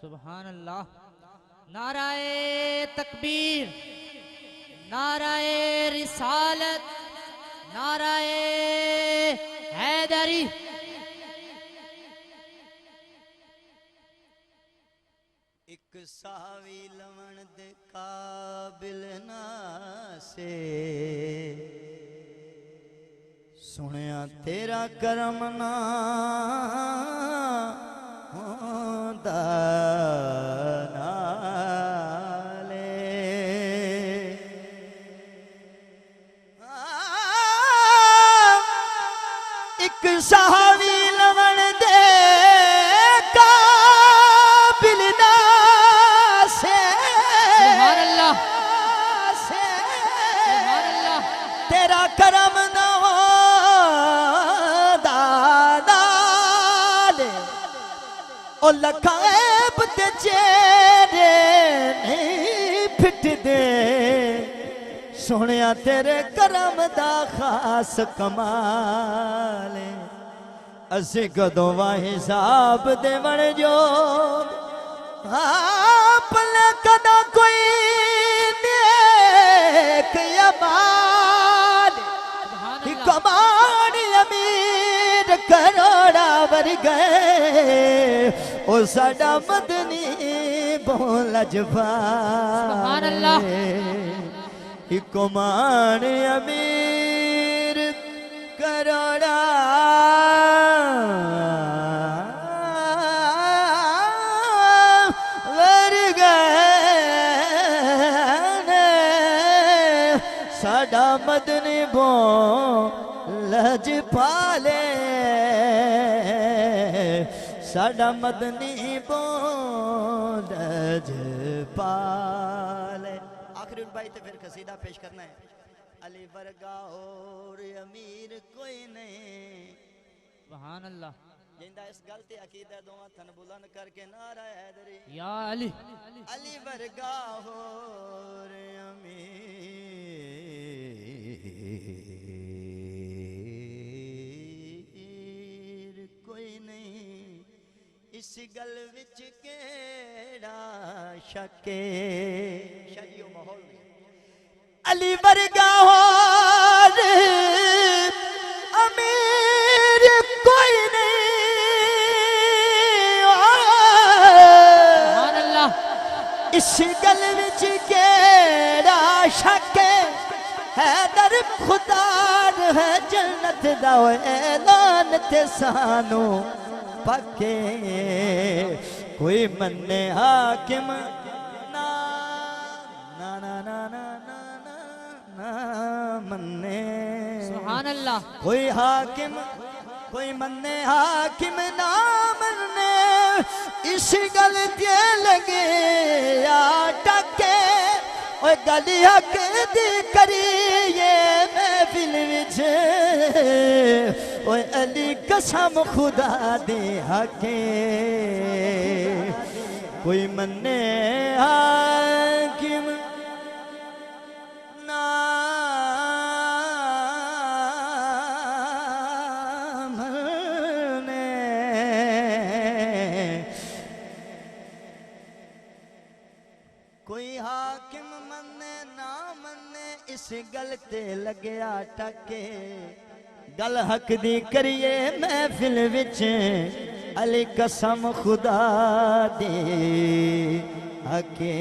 सुभान अल्लाह। नाराए तकबीर, नाराए रिसालत, नाराए हैदरी। एक सावी लवण दे काबिल ना से सुनिया तेरा करम ना होंदा नाले। एक सावी लवण दे काबिल ना से सुभान अल्लाह, सुभान अल्लाह। तेरा करम ना होंदा नाले। ओ लखाब ते चेहरे नहीं फिट दे सुनिया तेरे करम दा खास कमाल। असी कदों वा हिसाब देवण जो भला कदा कोई नेक अमाल कमान अमीर करोड़ा वर गए। ओ साडा मदनी बोल सुभान अल्लाह। जबान कमान अमीर करोड़ा वर गए। साडा मदनी बोल जपाले, साडा मदनी बोल जपाले। आखिरी भाई तो फिर कसीदा पेश करना है। अली वर्गा और अमीर कोई नहीं। सुभान अल्लाह। जिंदा इस गलती अकीदा दोवां थन बुलंद करके नारा हैदरी। या अली, अली वर्गा और अमीर कोई नहीं। इस गल विच केड़ा शके शकियो माहौल नहीं। अली वर्गा और अमीर कोई नहीं। सुभान अल्लाह। इस गल विच केड़ा शक है दर खुदा है जन्नत दा ऐलान ते सानू पक्के। कोई मन्ने हाकिम ना ना ना ना ना ना ना मन्ने। सुभान अल्लाह। कोई हाकिम कोई मन्ने हाकिम ना मन्ने। इस गल ते लगे या टके। ओए गली हक दी करिए महफिल विच। ओए अली कसम खुदा दे हके। कोई मन्ने हाकिम ना मन्ने। कोई हाकिम मन्ने ना मन्ने। इस गल ते लगया टके। गल हक दी करिए महफिल विच। अली कसम खुदा दे हके।